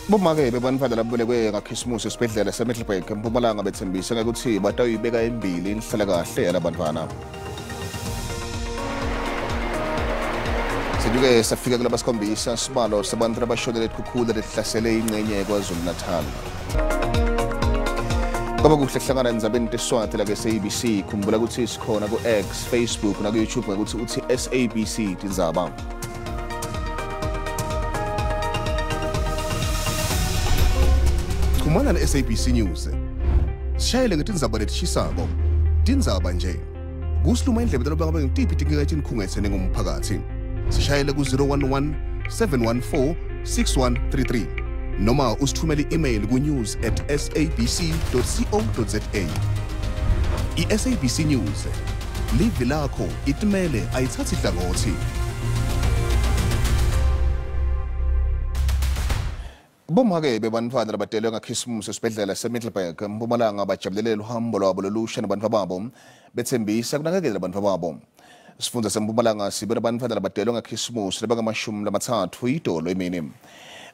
Bomake bebantfwana labelekwe ngakhisimusi esibhedlela seMiddelburg eMpumalanga bethembise ukuthi batayibeka embili inhlalakahle yalabantwana. Siduke safika kulabasikhombisa sibalo sabantu abashonele elikhukhula lelihlasele ingxenye KwaZulu-Natal. Kwaba kuhle hlangana endzabeni teSiswati la SABC khumbula ukuthi sikhona ku-X, Facebook na ku-YouTube ngokuthi uthi SABC Tindzaba. Khumana na SABC News. Sishayele ngetindzaba letishisako. Tindzaba nje. Kusiluma indlebe talobanga ngitiphi tinkikathi nikhungetse ngumphakathi. Sishayele ku 011 714 6133 noma usithumele i-email ku news@sabc.co.za. I-SABC News. Live lakho itimele ayithathi hlangothi. Bomake bebantfwana labadelwe ngakhisimusi esibhedlela seMiddelburg eMpumalanga bajabulele uhambo lwabo lolusha nabantwa babo bethembisa kunakekela abantwa babo. Sifundza seMpumalanga sibona abantfwana labadelwe ngakhisimusi labangamashumi idolo emini.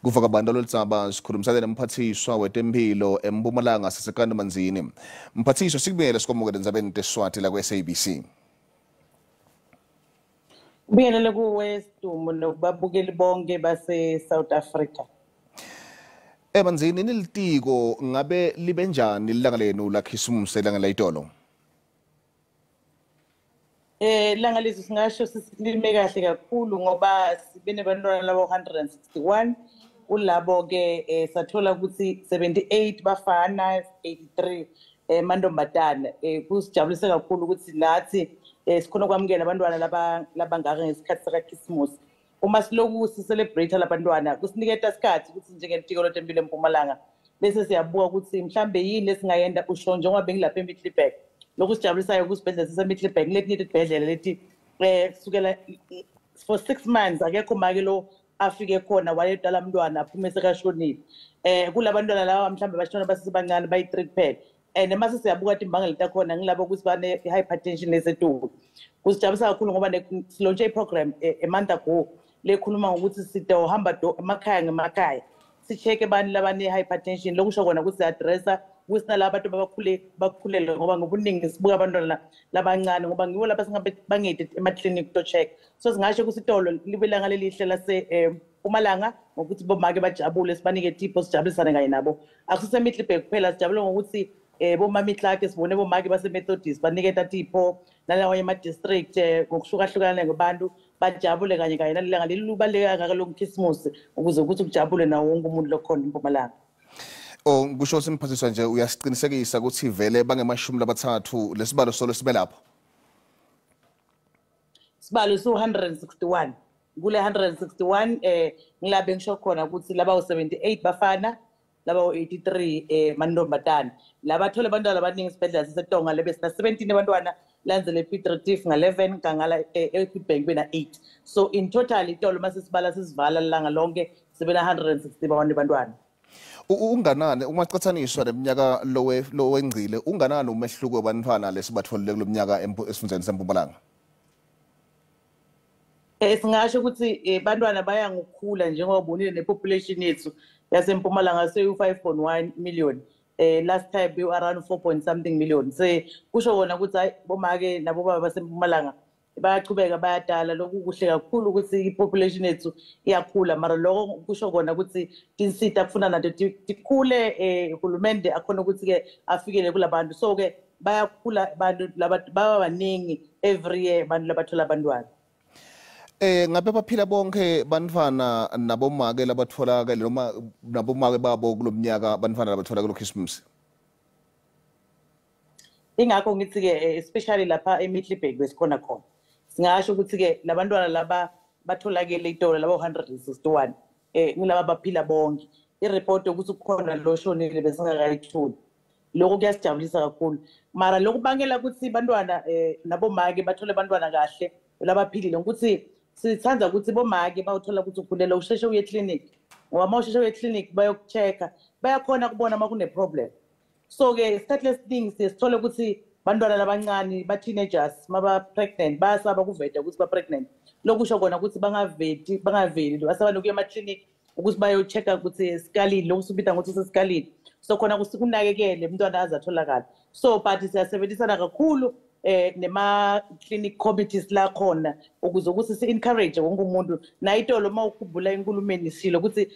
Kuva kabantu lolitsaba sikhulumisane nomphathiswa wetemphilo eMpumalanga sasekanda manzini. Mphathiswa sikubiyele sikomukele endzabeni teSiswati la ku-SABC. Ubiyelele kuWestum nokubabukeli bonke base South Africa. Manzini nilitiko ngabe libe njani ilanga lenu lakhisimusi langa layitolo? Langa lezi singasho silime kahle kakhulu ngoba sibe nebantwana labo 161 kulabo ke sathola ukuthi 78 bafana 83 mantombazana. Kusijabulisa kakhulu ukuthi nathi sikhona kwamukela abantwana labangaka ngesikhathi sakaKhisimusi. Uma siloku celebrate labantwana kusiniketa isikhathi ukuthi njengetiko lotempilo eMpumalanga bese siyabuka ukuthi mhlambe yini lesingayenda usho njengoba bengilapha eMiddelburg lokhu sijabulisayo kusibhedlela seMiddelburg leti ibhedlela leti kusukela for 6 months akekho make lo afike khona wayedala umntwana aphume sekashonile kulabantwana laba mhlambe bashona basesebancane bayi3 kuphela mase siyabuka timbangela takhona ngilabo ukuthi bane hypertension nesetulu kusijabulisa kakhulu ngoba silontshe iprogram eManda Go lekhuluma ngokuthi sitohamba emakhaya ngemakhaya sicheke abantu labane hypertension lokusho kona ukuthi addressa ukuthi nalabo abantu bakhulele ngoba ngobuningi sibuka abantwana labancane ngoba ngibo lapha singabe bangede ema-clinic to check so singasho kusitolo libelanga lelihle lase Mpumalanga ngokuthi bomake bajabule sibanike tipho sijabulisane kanye nabo akuseMiddelburg kuphela sijabule ngokuthi bomami Clark sibone bomake baseMethodist baniketa tipho nalawo ema-district ngokushukahlukana ngabantu bajabule kanye nalilanga lilubaleka ngalo Khisimusi ukuze ukuthi kujabule nawo wonke umuntu lokhona eMpumalanga. Kusho simphathiswa nje uyasiqinisekisa ukuthi vele bange-30 lesibalo solo sibe lapho? Sibalo su-161 kule 161 ngilabe ngisho khona ukuthi laba 78 bafana laba 83 mantombazana labathola abantwana abaningi esibhedlela seseTonga lebe sina 17 abantwana lanzele Pietretief nga11 kangala ePitbank bena 8 so in total itolo mase sibala sisivala langa lonke sibe na 161 abantwana. Unganani uma qhathaniswa neminyaka lo wengcile unganani umehluko wabantwana lesibatholile kulomnyaka esifundeni seMpumalanga? Singasho ukuthi abantwana baya ngokukhula njengoba ubonile nepopulation yethu yaseMpumalanga seyu5.1 million last time be around 4 something million kusho kona ukuthi hayi bomake nabo baba baseMpumalanga bayachubeka bayadala lokhu kuhle kakhulu ukuthi ipopulation yethu iyakhula mara lokho kusho kona ukuthi tinsita kufuna nato tikhule uhulumende akhona ukuthi ke afikele kulabantu so ke bayakhula abantu baba baningi every year abantu labathola abantwana. Ngabe baphila bonke bantwana nabomake labatholakala noma nabomake babo kulomnyaka bantwana labathola kuloKhisimusi? Ingakho ngithi ke especially lapha eMiddelburg besikhona khona singasho ukuthi ke labantwana laba batholakele itolo laba 161 ngilaba baphila bonke ireport ukuthi kukhona lo shonile besingakayithuli lokho kuyasijabulisa kakhulu mara lokhu bangela ukuthi bantwana nabomake bathole abantwana kahle labaphilile ukuthi sithanda ukuthi bomake bawuthola ukuthi ukhulela usheshe uye clinic ngoba mawusheshe uye clinic bayokuchecka bayakhona kubona uma kune problem so ke isikhathi lesiningi sithola ukuthi bantwana labancane ba teenagers maba pregnant bayasaba kuveta ukuthi ba pregnant lokusho kona ukuthi bangaveli asaba lokuya ema clinic ukuthi bayo-check-a ukuthi esikalini lokhu subita ngokuthi usesikalini so khona kunakekele umntwana aze atholakala so but siyasebenzisana kakhulu nema-clinic committees la khona ukuze ukuthi si-encourage wonke umuntu nayitolo uma ukhumbula enkulumeni silo ukuthi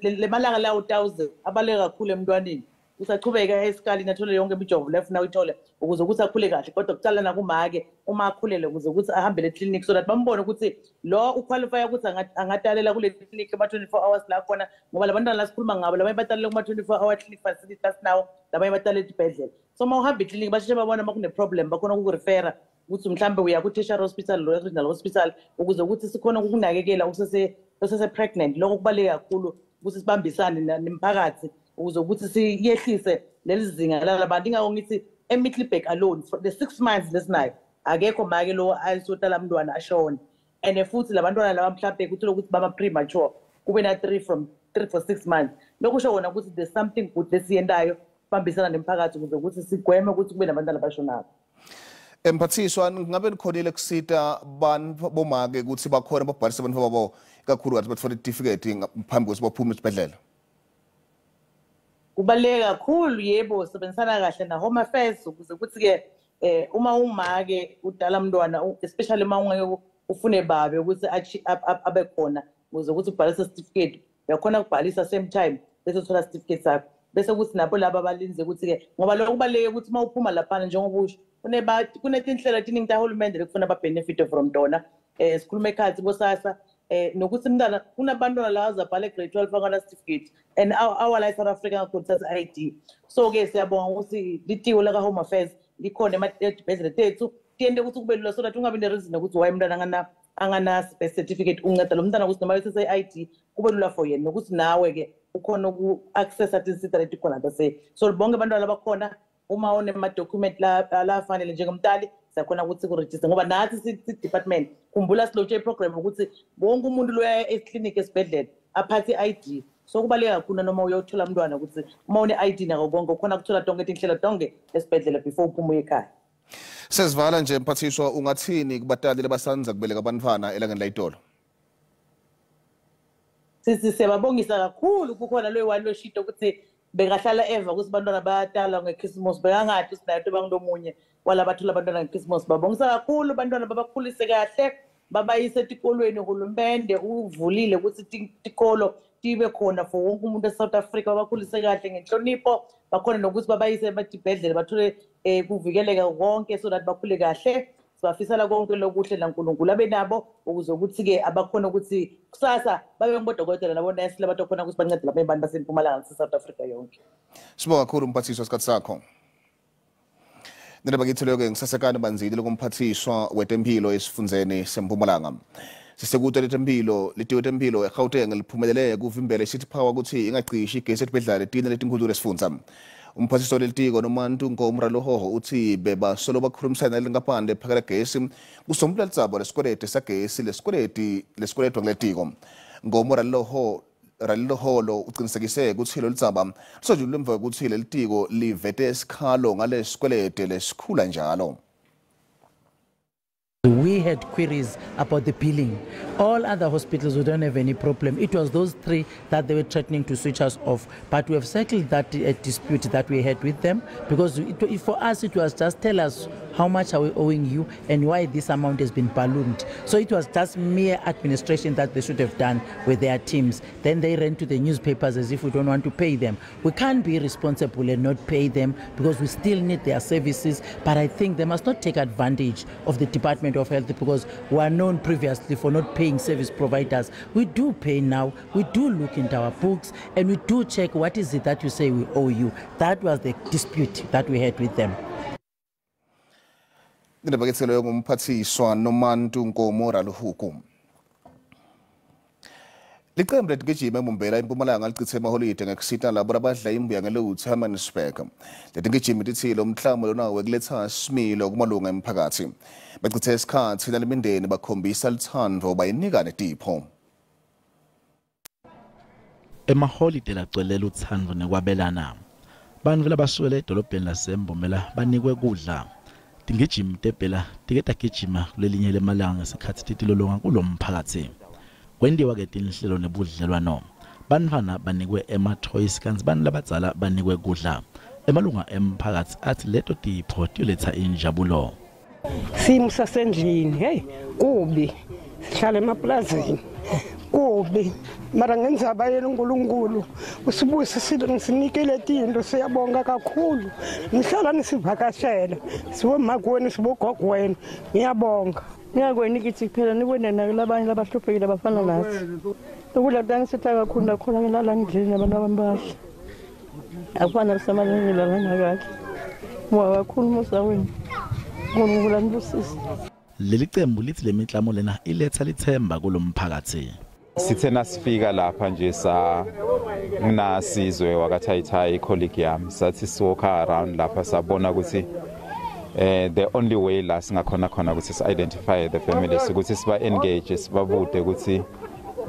le malanga lawo 1000 abaleke kakhulu emntwaneni usachubeka esikalini athole yonke imijovo lefuna uyithole ukuze ukuthi akhule kahle kodwa kucala nakumake uma akhulele ukuze ukuthi ahambele eclinic so that bambone ukuthi lo uqualify ukuthi angatalela kule clinic ama 24 hours la khona ngoba labantwana la sikhuluma ngabo labanye batalela kuma 24 hour clinic facilities now labanye batalela esibhedlela so uma uhamba eclinic basheshe babona uma kune problem bakhona ukukurefera ukuthi mhlambe uya ku tertiary hospital lo regional hospital ukuze ukuthi sikhona ukunakekela usese pregnant lokho kubaleke kakhulu ukuthi sibambisane nemphakathi ukuze ukuthi siyehlise leli zinga labantu ingakho ngithi eMiddelburg alone for the 6 months lesinayo akekho make lo ayisotala umntwana ashone and futhi labantwana laba mhlawumbe kuthi ukuthi baba premature kube na 3 for 6 months lokho sho wona ukuthi there's something good lesiyendayo bambisana nemphakathi ukuze ukuthi sigweme ukuthi kube nabantwana abashonayo. Emphathiswa ngabe likhonile kusita bomake ukuthi bakhona babhalise abantu babo kakhulu ukuthi bathole certificate ngaphambi kokuthi baphume esibhedlela. Kubaleka kakhulu yebo sebenzisana kahle na Home Affairs ukuze ukuthi ke uma umake udala umntwana especially uma ungeke ufune babe ukuthi abe khona ukuze ukuthi ubhalise certificate uyakhona ukubhalisa same time bese uthola certificate sakho bese ukuthi nabo laba balinze ukuthi ke ngoba lokho kubaleke ukuthi uma uphuma lapha njengoba usho kunetinhlelo etiningi tahulumende lekufuna ba benefit from dona sikhuluma ekhaya bosasa nokuthi umntana kunabantwana la azabhala grade 12 angana certificate and our life South Africa could ID so ke siyabonga ukuthi litiko la Home Affairs likhona emabhedlela tethu tiende ukuthi kube lula so that ungabi ne reason ukuthi why umntana angana certificate unceda lo mntana ukuthi noma yese ID kube lula for yena nokuthi nawe ke ukhona uku access atisita letikhona bese so bonke abantwana abakhona uma une ma document la fanele njengomntali siyakhona ukuthi ku register ngoba nathi si department khumbula silotshe program ukuthi bonke umuntu loya eclinic esibhedlela aphathe ID so kubaleka kakhulu noma uyothola umntwana ukuthi uma une ID nako konke ukhona ukuthola tonke inhlelo tonke esibhedlela before uphuma ekhaya. Sesivala nje mphathiswa ungathini kubatali labasanza kubeleka abantwana elangeni la itolo? Siyababongisa kakhulu kukhona lo one lo shito ukuthi bengahlala eva ukuthi abantwana bayatala ngeChristmas bekangathi sinayo bangomunye wala bathola abantwana ngeChristmas babongisa kakhulu abantwana babakhulise kahle babayise etikolweni uhulumende uvulile ukuthi tikolo tibe khona for wonke umuntu eSouth Africa babakhulise kahle ngenhlonipho bakhona nokuthi babayise emadibhedlela bathole kuvikeleka konke so that bakhule kahle sibafisela konke lokuhle laNkulunkulu abenabo ukuze ukuthi ke abakhona ukuthi kusasa babe ngobodokotela nabo nurse labantu khona ukuthi bancede lapha abantu baseMpumalanga South Africa yonke. Sibonga kakhulu umphathiswa sikhathi sakho. Nendaba ngithe ke ngisasekana banzili lokumphathiswa wetempilo esifundzeni seMpumalanga. Sisekude letempilo litiwe tempilo eGauteng liphumelele kuvimbele city power ukuthi ingacishi igesi etibhedlela letina letinkulu lesifundza. Umphathiswa lelitiko noMantu Ngomralohoho uthi beba solo bakhulumisana lengaphandle phakela gesi kusombula litsabo lesikweleti sagesi lesikweleti ngeletiko. Ngomralohoho uqinisekise ukuthi lo litsaba lisojulwe emva kokuthi lelitiko livete isikhalo ngale sikweleti lesikhula njalo. We had queries about the billing. All other hospitals, we don't have any problem. It was those 3 that they were threatening to switch us off. But we have settled that dispute that we had with them because for us it was just tell us how much are we owing you and why this amount has been ballooned. So it was just mere administration that they should have done with their teams. Then they ran to the newspapers as if we don't want to pay them. We can't be responsible and not pay them because we still need their services. But I think they must not take advantage of the Department of Health because we are known previously for not paying service providers. We do pay now, we do look into our books and we do check what is it that you say we owe you. That was the dispute that we had with them. Nendaba ngithe ngumphathiswa noMantu Ngomralohoho. Liqembu letigijima eMbombela eMpumalanga lichithe amaholide ngekusita labo abadla imbuya ngeLouth Hammansberg. Letigijima lithi lo mhlamo lona wekuletha isimilo kumalunga emphakathi. Bachithe isikhathi nalemindeni bakhombisa lithando bayinika netipho. Emaholide lagcwelela uthando nekwabelana. Bantu labasuke edolobheni laseMbombela banikwe kudla. Tingijima tebhela tiketa gijima kulelinye lemalanga ngesikhathi titilolonga kulomphakathi. Kwendiwa ke tinhlelo nebudlelwano bantfwana banikwe ema-toys kanti bantu labadzala banikwe kudla. Emalunga emphakathi athi leto tipho tiyoletsa injabulo. Simo sasendlini hey kubi sihlala emaplazini kubi mara ngenzaba yena uNkulunkulu usibuyise sinikele tinto siyabonga kakhulu nihlala nisivakashela sibomakweni sibogogweni ngiyabonga ngiyakweni kithi kuphela nibone nalabanye labahluphekile abafana nathi ukudla tangisitha kakhulu nakhona ngilala ngidlile nabantu abambahle akufana nasemalini la ngakhe moya kakhulu musaweni ngoba ngibusisa. Leli qembu lithi lemiklamo lena iletha lithemba kulomphakathi. Sithe nasifika lapha nje nginasizwe wakaThayithayi colleague yami sathi siwalk around lapha sabona ukuthi the only way la singakhona khona ukuthi si identify the families ukuthi siba engage sibabude ukuthi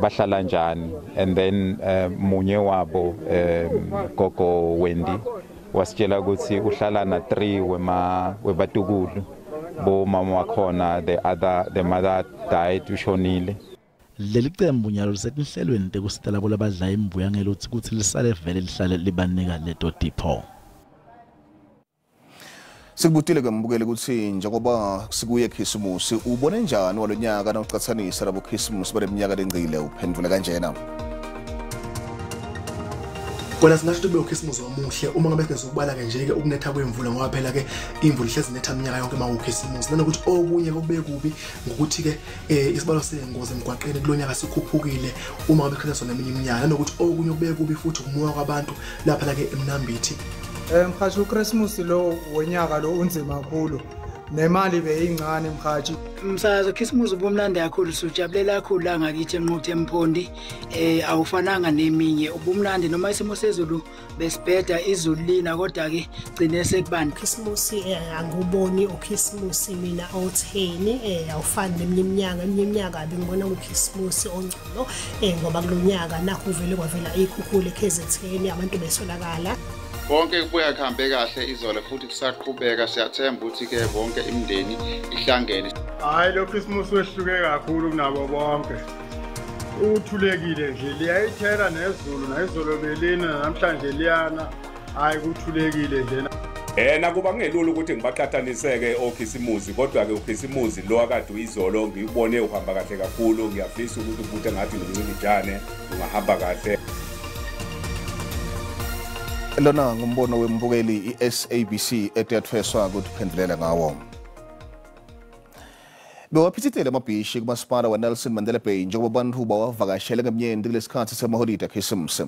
bahlala njani and then munye wabo gogo Wendy wasitshela ukuthi uhlala na 3 webatukulu bo mama wakhona the mother died ushonile. Leli qembu nyalo lisetinhlelweni tekusitela labo labadla imbuya ngeluthi ukuthi lisale vele lihlale libanika leto tipho. Sikubutile ke mbukeli ukuthi njengoba sikuye eKhisimusi ubone njani walonyaka nawucathanisa labo Khisimusi baleminyaka lengcile uphendvule kanjena. Kona singasho ukuthi uKhisimusi omuhle uma ngabe sizokubala ke nje ke ukunetha kwemvula ngoba phela ke imvula ihlezi netha iminyaka yonke mawuKhisimusi nanokuthi okunye kube kubi ngokuthi ke isibalo sengozi emgwaqeni kulonyaka sikhuphukile uma ngabe khona sona eminye iminyaka nanokuthi okunye kube kubi futhi ukumoya kwabantu lapha la ke eMnambithi. Mkhathi uChristmas lo wonyaka lo unzima kakhulu nemali beyincane mkhathi. Msakazo Christmas ubumnandi kakhulu sijabulela kakhulu la ngakithi eNquthe eMphondi awufananga neminye ubumnandi noma isimo sezulu besibheda izulu lina kodwa ke gcine sekubani Christmas anguboni uChristmas mina o10 awufani neminye iminyaka abi ngibona uChristmas ongcono ngoba kulonyaka nakho uvele kwavela ikhukhule KZN abantu besolakala. Bonke kubuya kuhambe kahle izolo futhi kusaqhubeka siyathemba ukuthi ke bonke imindeni ihlangene. Hayi lo Christmas wehluke kakhulu kunabo bonke. Uthulekile nje liyayithela nezolo belina namhlanje liyana hayi kuthulekile nje. Nakuba kungelula ukuthi ngibaqhathaniseke oKhisimusi kodwa ke uKhisimusi lo akade uyizolo ngiyibone uhamba kahle kakhulu ngiyafisa ukuthi ubuthe ngathi ngicimijane ungahamba kahle. Lona ngumbono wembukeli iSABC etathweswa ukuthi phendvulela ngawo. Bewaphithitele amabhishi kumasipala waNelson Mandela Bay njengoba abantu bawavakashela ngemnyende kulesikhathi semaholide eKhisimusi.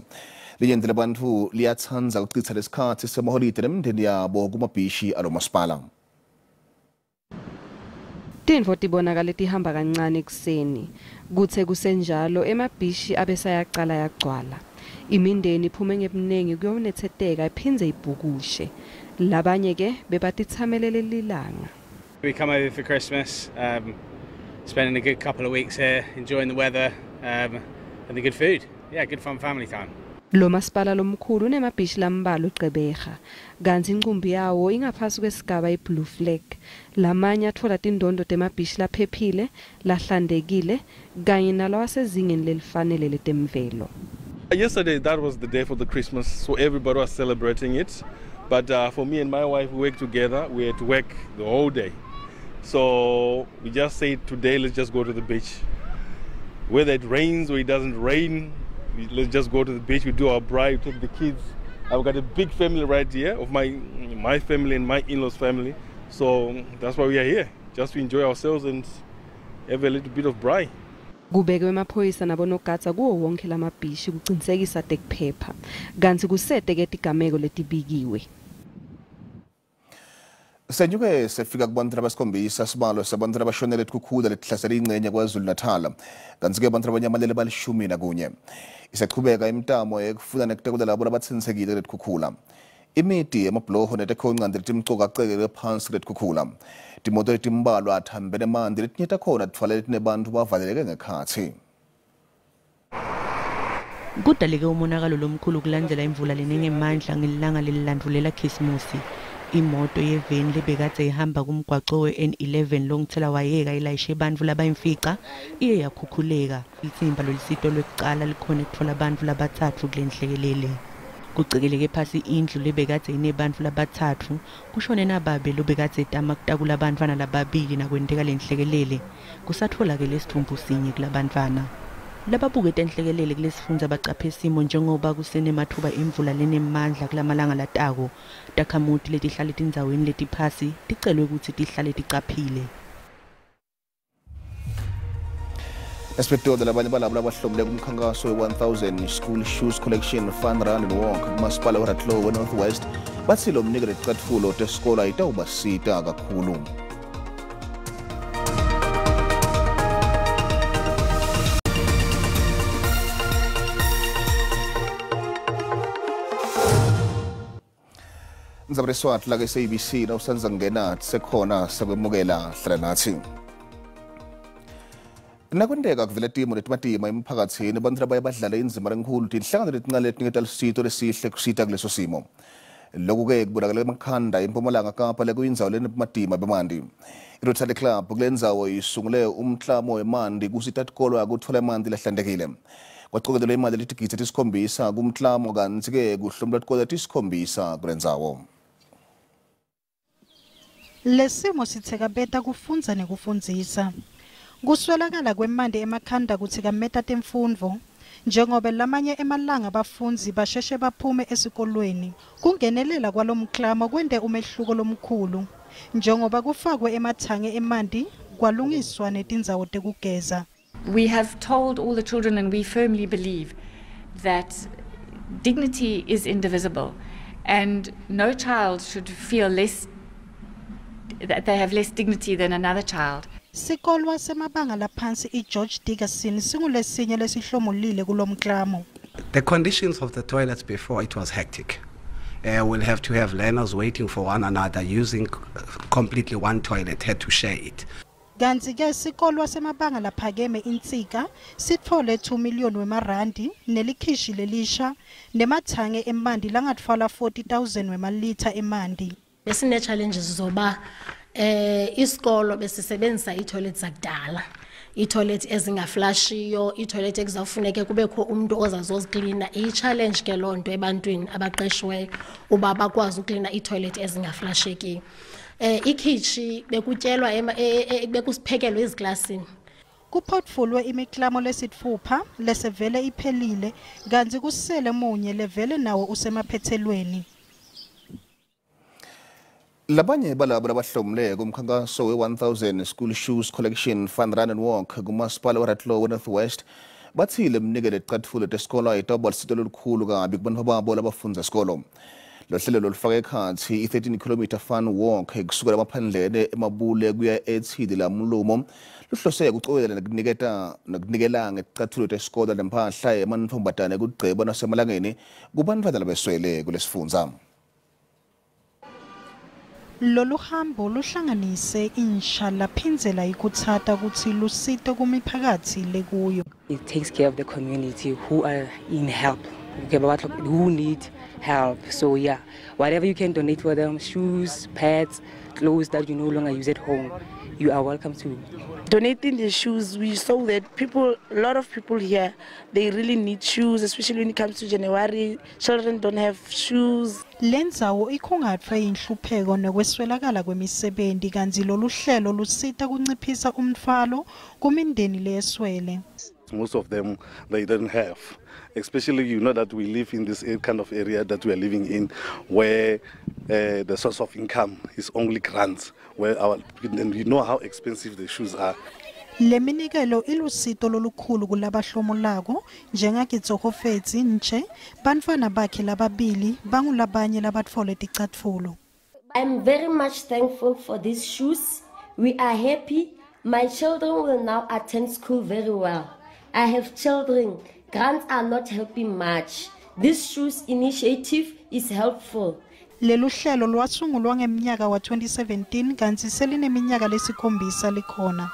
Linyende labantu liyathandza ukuchitha lesikhathi semaholide nemindeni yabo kumabhishi alo masipala. Tintfo tibonakala tihamba kancane kuseni kuthe kusenjalo emabhishi abesayaqala yagcwala. Imindeni iphume ngebuningi kuyonetheteka iphindze ibhukushe labanye ke bebatithamelele lilanga. We come over for Christmas, spending a good couple of weeks here, enjoying the weather and the good food. Yeah, good fun family time. Lo masipala lomkhulu unemabhishi lambalwa uGqeberha kanti inqumbi yawo ingaphasi kwesigaba iBlue Flag. Lamanye athola tindondo temabhishi laphephile lahlandekile kanye nalawasezingeni lelifanele letemvelo. Yesterday, that was the day for the Christmas, so everybody was celebrating it. But for me and my wife, we work together. We had to work the whole day. So we just said today, let's just go to the beach. Whether it rains or it doesn't rain, let's just go to the beach. We do our braai, we take the kids. I've got a big family right here of my family and my in-laws family. So that's why we are here, just to enjoy ourselves and have a little bit of braai. Kubekwe emaphoyisa nabonogada kuwo wonke lamabhishi kuqinisekisa tekuphepha kanti kusete ke tigameko letibikiwe. Senyuke sefika kubantu abasikhombisa sibalo sabantu abashonele kukhula lehlasela ingcenye kwaZulu-Natal kanti ke abantu abanyamalele balishumi nakunye. Isaqhubeka imtamo ekufuna nekutekula labo labathensekile lethukhula. Imiti emabloho netekhonqande letimcoka acekele phansi lethukhula. Timoto letimbalwa athambele emanzi letinyeta khona tithwale nebantu bavaleleke ngekhathi. Kudaleke umonakalo lomkhulu kulandela imvula leningi emandla ngelanga lelilandvulela Khisimusi. imoto yeveni lebekade ihamba kumgwaqo we-N11 longithela wayeka ilayishe abantu labayimfica iye yakhukhuleka. Ithimba lolisito lokuqala likhona ukuthola abantu labathathu kule nhlekelele. Kucikeleke phasi indlu lebekade inebantu labathathu kushone nababe lobekade etama kutakula abantwana lababili nakwenteka le nhlekelele kusatholakele isithumbu sinye kulabantwana. Lababukete enhlekelele kulesifundza baqaphe isimo njengoba kusenemathuba imvula lenemandla kulamalanga latako. Takhamuti letihlale tindzaweni letiphasi ticelwe ukuthi tihlale ticaphile. Espector labanye balabo labahlomule kumkhankaso we-1000 School Shoes Collection Fun Run and Walk kumasipala weRatlow we-Northwest bathi lo mnikelo ticatfulo tesikole ayitawubasita kakhulu. Nzabreswat la SABC na usanza ngena sekhona sakwemukela hlala nathi. Nakwendeka kuvela timo letimatima emphakathini abantu abaye badlala inzima enkulu tinhlangano letincane letiniketa lusito lesihle kusita kuleso simo. Lokhu-ke kubonakala emakhanda eMpumalanga Kapa lekuyindzawo lenematima bemanti. I-Rotary Club kule ndzawo isungule umklamo wemanti kusita tikolwa ukuthola amanti lahlantekile. Kwaqokelelwa imali letigidi tisikhombisa kumklamo kanti-ke kuhlomula tikolwa tisikhombisa kule ndzawo. Lesimo sithekabeta kufundza nekufundzisa. Kuswelakala kwemandi emakhanda kuthikameta temfundvo njengoba lamanye emalanga abafundzi basheshe baphume esikolweni. Kungenelela kwalomklamo kwende umehluko lomkhulu njengoba kufakwe emathange emanti kwalungiswa netindzawo tekugeza. We have told all the children, and we firmly believe that dignity is indivisible and no child should feel that they have less dignity than another child. Sikolwa semabanga laphansi iGeorge Dickerson singulesinye lesihlomulile kulomklamo. The conditions of the toilets before, it was hectic. We'll have to have learners waiting for one another, using completely one toilet, had to share it. Kanti ke sikolwa semabanga laphakeme insika sithole 2 million wemarandi nelikhishi lelisha nemathange emanti langatfala 40,000 wemalitha emanti. Besine challenges zoba isikolo besisebenzisa itoilet zakudala, itoilet ezingaflashiyo, itoilet ekuzawufuneka kubekho umuntu ozazozicleana. I-challenge ke lonto ebantwini abaqeshwe uba bakwazi ucleana itoilet ezingaflasheki. Ikhishi bekutyelwa bekusiphekelwa eziklasini. Kuphotfulwe imiklamo lesithupha lesevele iphelile kanti kusele munye levele nawo usemaphethelweni. Labanye balabo labahlomule kumkhankaso we-1000 School Shoes Collection Fun Run and Walk kumasipala weRatlow we-Northwest bathile mnikelo ticatfulo tesikole ayitawuba lusito lolukhulu kabi kubantu babo labafundza esikolo. Lo hlelo lolufaka ekhatsi i-13 km fun walk kusukela emaphandleni emabule kuya eThidi laMulumo luhlose ukucobela nokunikela ngeticatfulo tesikole lempahla emantombazane kugceba nasemalangeni kubantwana labeswele kulesifundza. Lolu hambo luhlanganise insha laphinzela ikuthata ukuthi lusito kumiphakathi lekuyo. It takes care of the community who are in help, who need help. So yeah, whatever you can donate for them, shoes, pads, clothes that you no longer use at home, you are welcome to. Donating the shoes, we saw that a lot of people here, they really need shoes, especially when it comes to January. Children don't have shoes. Lendzawo ikhungatfwe inhlupheko nekweswelakala kwemisebenzi kanti lolu hlelo lusita kunciphisa umthwalo kumindeni leyeswele. Most of them, they don't have. Especially, you know that we live in this kind of area that we are living in, where the source of income is only grants, and you know how expensive the shoes are. Leminikelo ilusito lolukhulu kulabahlomulako njengakitsokofetsi nje bantfwana bakhe lababili bangulabanye labatfole ticatfulo. I'm very much thankful for these shoes. We are happy. My children will now attend school very well. I have children. Grants are not helping much. This shoes initiative is helpful. Lelu hlelo lwasungulwa ngeminyaka wa 2017 kanti selineminyaka lesikhombisa likhona.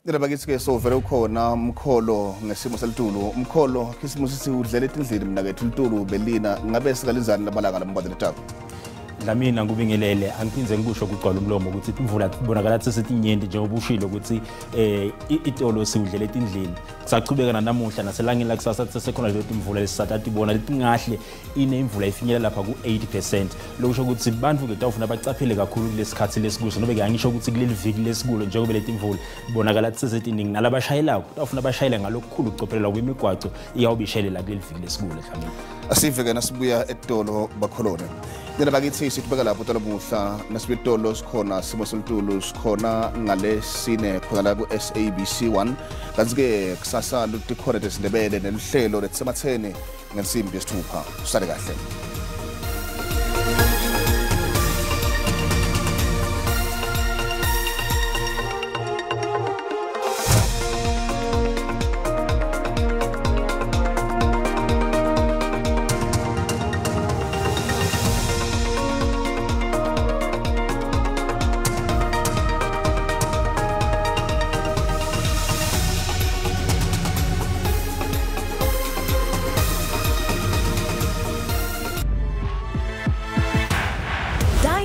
Ndirabakithi-ke sovele ukhona umkholo ngesimo selitulu. Umkholo khisimusi siwudlela etindlini mna kethu litulu belina ngabe sikalinzani lamalanga lambadela taku. Dlamini ngubingelele angiphinze ngikusho ukugcwala umlomo ukuthi imvula ibonakala sesithi inyenti njengoba ushilo ukuthi itolo siudlela etindlini kusachubeka namuhla naselangeni la kusasa sesekhona lethi imvula lesisathathu ibona lethi ngahle imvula ifinyelela lapha ku 80%. Lokusho ukuthi bantu ke tawufuna bacaphele kakhulu kulesikhathi lesikuso nobe ke angisho ukuthi kuleli viki lesikulo njengoba lethi imvula ibonakala sesethi iningi nalabashayelayo tawufuna bashayela ngalokukhulu ukucophelela kwemigwaco iyawubishelela kuleli viki lesikulo Dlamini. Asive ke nasibuya etolo bakholone. Nina bakithi sithibeka lapho tolo muhla nasibitolo sikhona simo selitulo sikhona ngale sine khona la ku SABC 1 kanti ke kusasa lukhona desindebele neluhlelo letsemathene ngensimbi yesithupha usale kahle.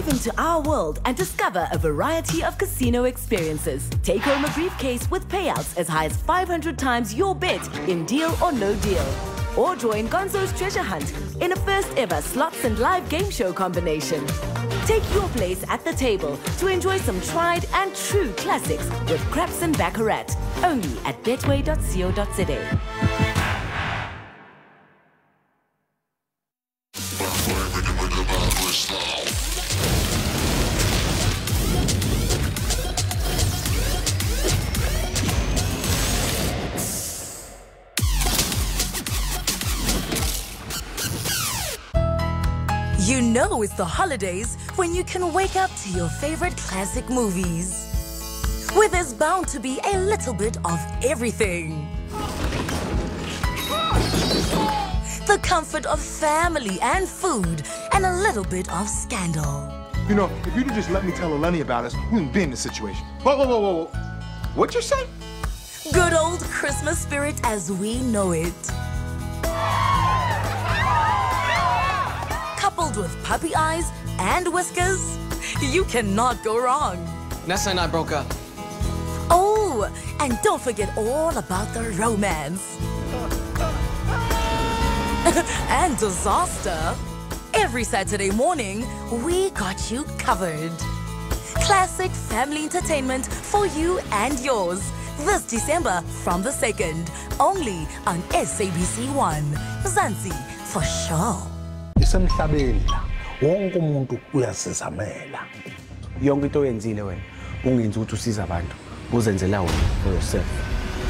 Into our world and discover a variety of casino experiences. Take home a briefcase with payouts as high as 500 times your bet in Deal or No Deal. Or join Gonzo's Treasure Hunt in a first ever slots and live game show combination. Take your place at the table to enjoy some tried and true classics with Craps and Baccarat, only at betway.co.za. You know it's the holidays when you can wake up to your favorite classic movies, where there's bound to be a little bit of everything. The comfort of family and food, and a little bit of scandal. You know, if you'd just let me tell Eleni about us, we wouldn't be in this situation. Whoa. What'd you say? Good old Christmas spirit as we know it. Coupled with puppy eyes and whiskers, you cannot go wrong. Nessa and I broke up. Oh, and don't forget all about the romance. And disaster. Every Saturday morning, we got you covered. Classic family entertainment for you and yours. This December from the 2nd, only on SABC 1. Zanzi, for sure. Isemhlabeni la wonke umuntu uyasizamela yonke into oyenzile wena ungenza ukuthi usiza abantu uzenzela wena for yourself.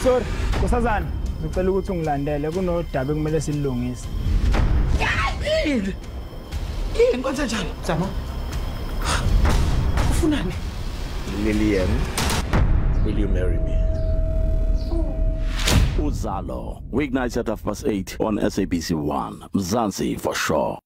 Sorry kusazana ngicela ukuthi ungilandele kunodaba ekumele silungise. Yini kwenza njani Zama? Ufunani? Lillian, will you marry me? Uzalo, weeknights at 8:30 on SABC 1. Mzansi for sure.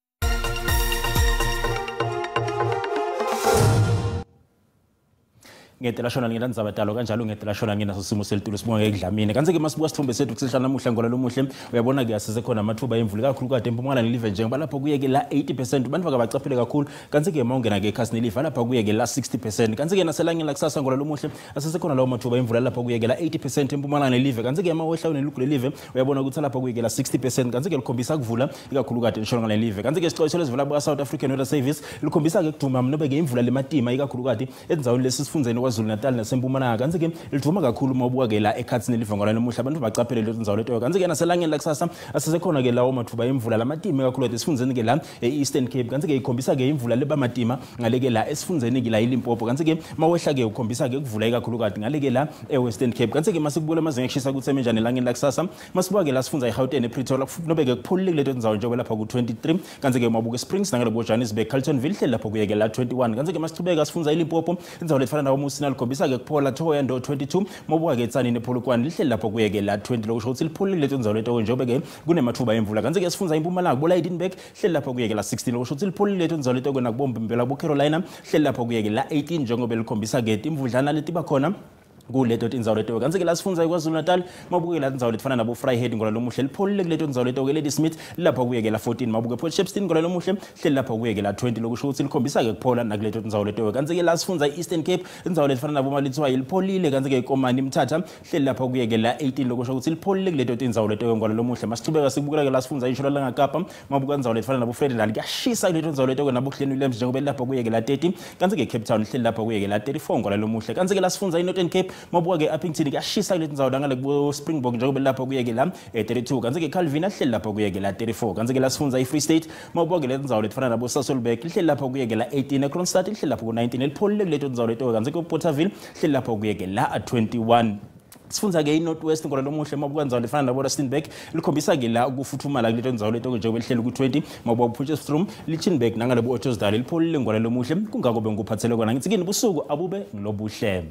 Ngetelashona ngilandzaba talo kanjalo ngetelashona nginaso simo selitulo sibonga eDlamini kanti ke masibuka sithombe sethu kusihlala namuhla ngolalo muhle uyabona ke asise khona amathuba emvula kakhulu kade eMpumalanga nelive njengoba lapho kuyeke la 80% abantu bakabacaphele kakhulu kanti ke mawungena ke ekhasi nelive lapha kuyeke la 60% kanti ke naselangeni la kusasa ngolalo muhle asise khona lawo mathuba emvula lapha kuyeke la 80% eMpumalanga nelive kanti ke mawehla unelugule live uyabona ukuthi lapha kuyeke la 60% kanti ke likhombisa kuvula ikakhulu kade nishona ngale live kanti ke isixwayiso lesivula buka South African Weather Service likhombisa ke kuduma nobe ke imvula lematima ikakhulu kade endzaweni lesifundze KwaZulu Natal naseMpumalanga kanti ke liduma kakhulu mabuka ke la ekhathini livangolana namuhla abantu bacaphele lezo ndzawo leto kanti ke naselangeni la kusasa asisekhona ke lawo mathuba emvula lamatima kakhulu esifundeni ke la eEastern Cape kanti ke ikhombisa ke imvula lebamatima ngale ke la esifundeni ke la iLimpopo kanti ke mawehla ke ukhombisa ke kuvula ikakhulu kade ngale ke la eWestern Cape kanti ke masikubula amazinga ekushisa kuthi semenjani elangeni la kusasa masibuka ke la sifundza eGauteng ePretoria nobe ke kupholile leto ndzawo njengoba lapha ku 23 kanti ke mabuka eSprings nangale ku Johannesburg Carltonville hle lapho kuyeke la 21 kanti ke masichubeka sifundza eLimpopo indzawo lefana nawo musina likhombisa ke kuphola thoya ndo 22 mobuka ke Tsanini Polokwane lihle lapho kuyeke la 20 lokusho ukuthi lipholile leto ndzawo leto njengoba ke kunemathuba emvula kanti ke sifundza eMpumalanga kubola Edinburgh hle lapho kuyeke la 16 lokusho ukuthi lipholile leto ndzawo leto nakubombe impela ku Carolina hle lapho kuyeke la 18 njengoba likhombisa ke imvudlana leti bakhona kuleto tindzawo leto kanti ke la sifundza KwaZulu Natal mabuke la tindzawo letifana nabo Vryheid ngola lomuhle lipholile kuleto tindzawo leto ke Lady Smith lapha kuye ke la 14 mabuke Port Shepstone ngola lomuhle hleli lapha kuye ke la 20 lokusho ukuthi likhombisa ke kuphola nakuleto tindzawo leto kanti ke la sifundza Eastern Cape tindzawo letifana nabo Malitswayi lipholile kanti ke Komani Mthatha hleli lapha kuye ke la 18 lokusho ukuthi lipholile kuleto tindzawo leto ngola lomuhle masichubeka sikubukela ke la sifundza isho la ngakapa mabuke tindzawo letifana nabo Frederick kuyashisa kuleto tindzawo leto nabo Glen Williams njengoba lapha kuye ke la 30 kanti ke Cape Town hleli lapha kuye ke la 34 ngola lomuhle kanti ke la sifundza iNorthern Cape mabuka ke Uppington kuyashisa kuleto tindzawo ngale ku Springbok njengoba lapha kuye ke la 32 kanti ke Calvin hleli lapha kuye ke la 34 kanti ke la sifundza iFree State mabuka ke leto tindzawo letifana nabo Sasolburg hleli lapha kuye ke la 18 eKroonstad hleli lapha ku 19 lipholile kuleto tindzawo leto kanti ke Porterville hleli lapha kuye ke la 21 sifundza ke iNorthwest ngola lomuhle mabuka tindzawo lefana nabo Rustenburg likhombisa ke la ukufuthumala kuleto tindzawo leto njengoba lihleli ku20 mabuka Potchefstroom Lichtenburg nangale Ottosdal lipholile ngola lomuhle kungako bengikuphathele kona ngithi kini busuku abube ngilobuhle